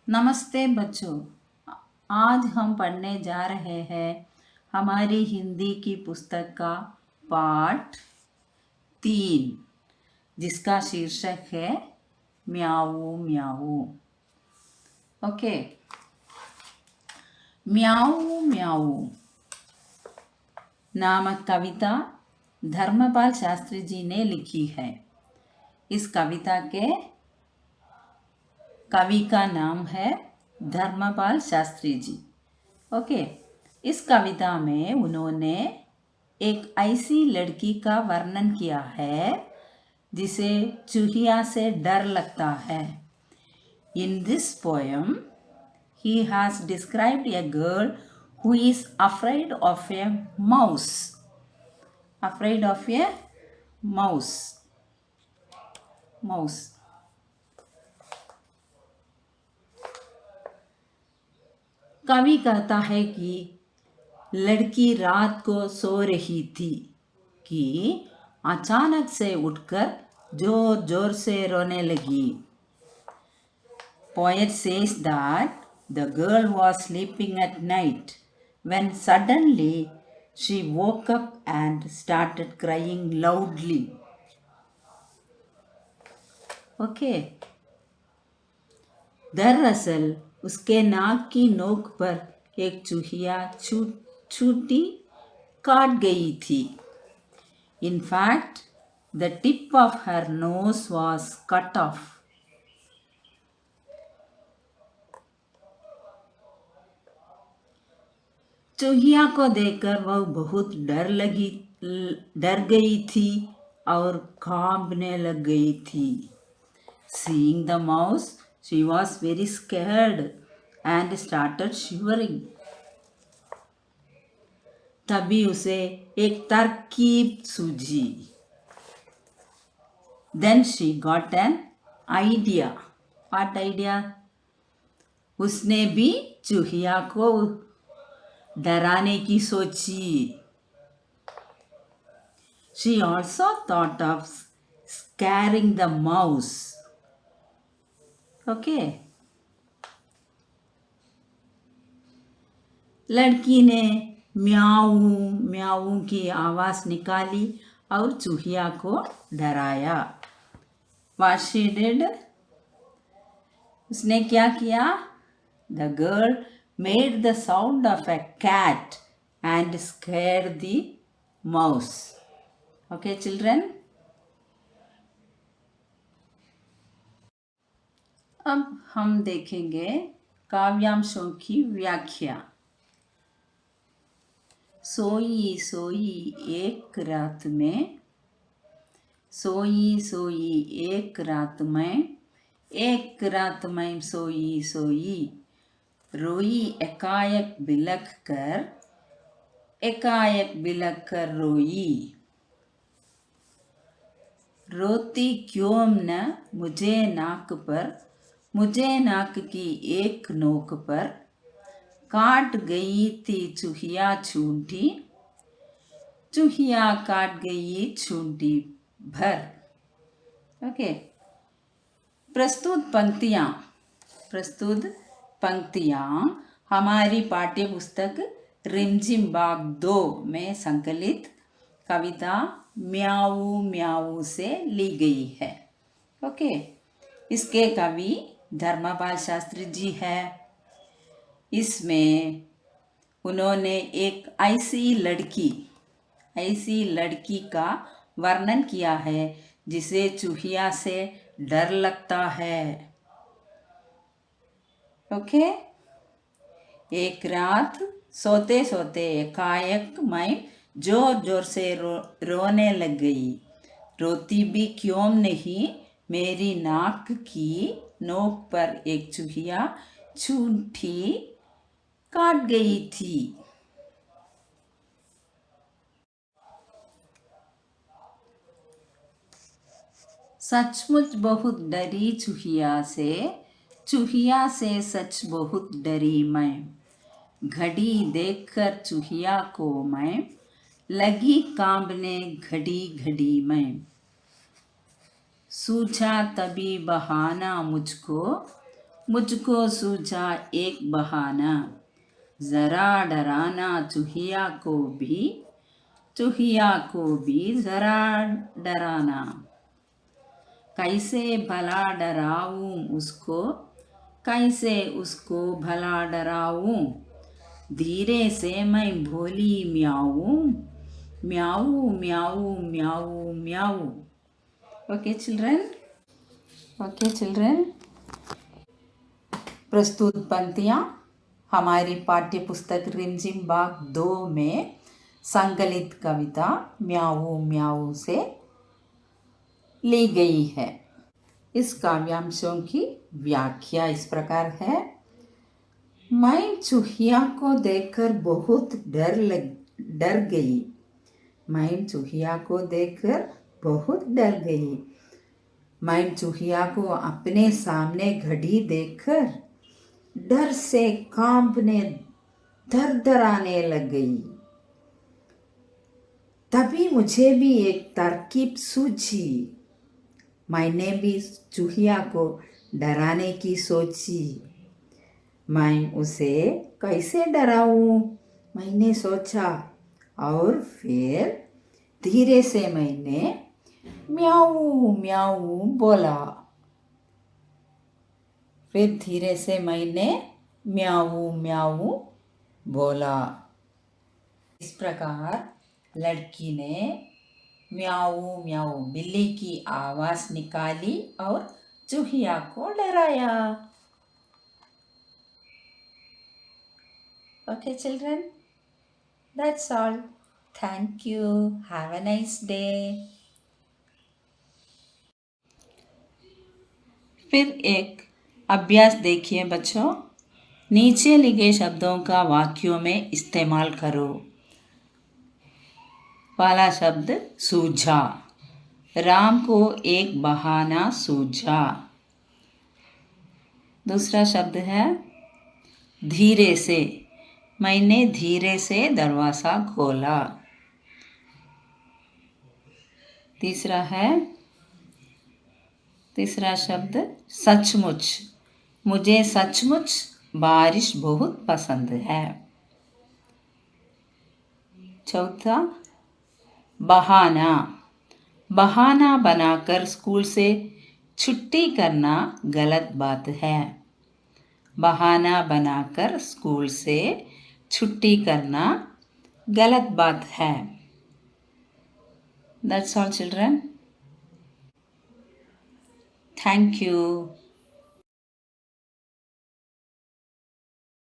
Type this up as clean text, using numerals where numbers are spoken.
नमस्ते बच्चों। आज हम पढ़ने जा रहे हैं हमारी हिंदी की पुस्तक का पाठ 3, जिसका शीर्षक है म्याऊ म्याऊ। ओके, म्याऊ म्याऊ नामक कविता धर्मपाल शास्त्री जी ने लिखी है। इस कविता के कवि का नाम है धर्मपाल शास्त्री जी। ओके, इस कविता में उन्होंने एक ऐसी लड़की का वर्णन किया है जिसे चूहिया से डर लगता है। In this poem, he has described a girl who is afraid of a mouse. Afraid of a mouse. Mouse. कवि कहता है कि लड़की रात को सो रही थी कि अचानक से उठकर जोर जोर से रोने लगी। Poet says that the girl was sleeping at night when suddenly she woke up and started crying loudly. Okay. दरअसल उसके नाक की नोक पर एक चूहिया छूटी काट गई थी। In fact, the tip of her nose was cut off. चूहिया को देखकर वह बहुत डर गई थी और कांपने लग गई थी। Seeing the mouse, she was very scared and started shivering. तभी उसे एक तरकीब सूझी। Then she got an idea. What idea? उसने भी चूहिया को डराने की सोची। She also thought of scaring the mouse. Okay. लड़की ने म्याऊ म्याऊ की आवाज़ निकाली और चूहिया को डराया। What she did? उसने क्या किया? The girl made the sound of a cat and scared the mouse. Okay, children? अब हम देखेंगे काव्यांशों की व्याख्या। सोई सोई एक रात में, सोई सोई एक रात में, एक रात में सोई सोई, रोई एकाएक बिलख कर, एकाएक बिलख कर रोई। रोती क्यों न मुझे नाक पर, मुझे नाक की एक नोक पर, काट गई थी चूहिया छूंटी, चूहिया काट गई छूंटी भर। ओके, प्रस्तुत पंक्तियाँ हमारी पाठ्य पुस्तक रिमझिम बाग 2 में संकलित कविता म्याऊ म्याऊ से ली गई है। ओके, इसके कवि धर्मपाल शास्त्री जी है। इसमें उन्होंने एक ऐसी लड़की का वर्णन किया है जिसे चूहिया से डर लगता है। ओके, एक रात सोते सोते एकाएक मैं जोर जोर से रोने लग गई। रोती भी क्यों नहीं, मेरी नाक की नोक पर एक चूहिया छूंटी काट गई थी। सचमुच बहुत डरी चूहिया से सच बहुत डरी मैं। घड़ी देखकर चूहिया को मैं, लगी कांपने घड़ी घड़ी मैं। सूझा तभी बहाना मुझको, मुझको सूझा एक बहाना, जरा डराना चूहिया को भी जरा डराना। कैसे भला डराऊं उसको, कैसे उसको भला डराऊं। धीरे से मैं बोली म्याऊं, म्याऊ म्याऊ म्याऊ म्याऊ। Okay children, okay children. प्रस्तुत पंक्तियाँ हमारी पाठ्य पुस्तक रिमझिम बाग 2 में संकलित कविता म्याऊ म्याऊ से ली गई है। इस काव्यांशों की व्याख्या इस प्रकार है। मैं चूहिया को देखकर बहुत डर गई। मैं चूहिया को देखकर बहुत डर गई। मैं चूहिया को अपने सामने खड़ी देखकर डर से कांपने थरथराने लग गई। तभी मुझे भी एक तरकीब सूझी। मैंने भी चूहिया को डराने की सोची। मैं उसे कैसे डराऊं, मैंने सोचा, और फिर धीरे से मैंने म्याऊ म्याऊ बोला। फिर धीरे से मैंने म्याऊ म्याऊ बोला। इस प्रकार लड़की ने म्याऊ म्याऊ बिल्ली की आवाज़ निकाली और चूहिया को डराया। Okay children, that's all. Thank you. Have a nice day. फिर एक अभ्यास देखिए बच्चों। नीचे लिखे शब्दों का वाक्यों में इस्तेमाल करो। पहला शब्द सूझा। राम को एक बहाना सूझा। दूसरा शब्द है धीरे से। मैंने धीरे से दरवाज़ा खोला। तीसरा शब्द सचमुच। मुझे सचमुच बारिश बहुत पसंद है। चौथा बहाना। बहाना बनाकर स्कूल से छुट्टी करना गलत बात है। बहाना बनाकर स्कूल से छुट्टी करना गलत बात है। That's all children. Thank you.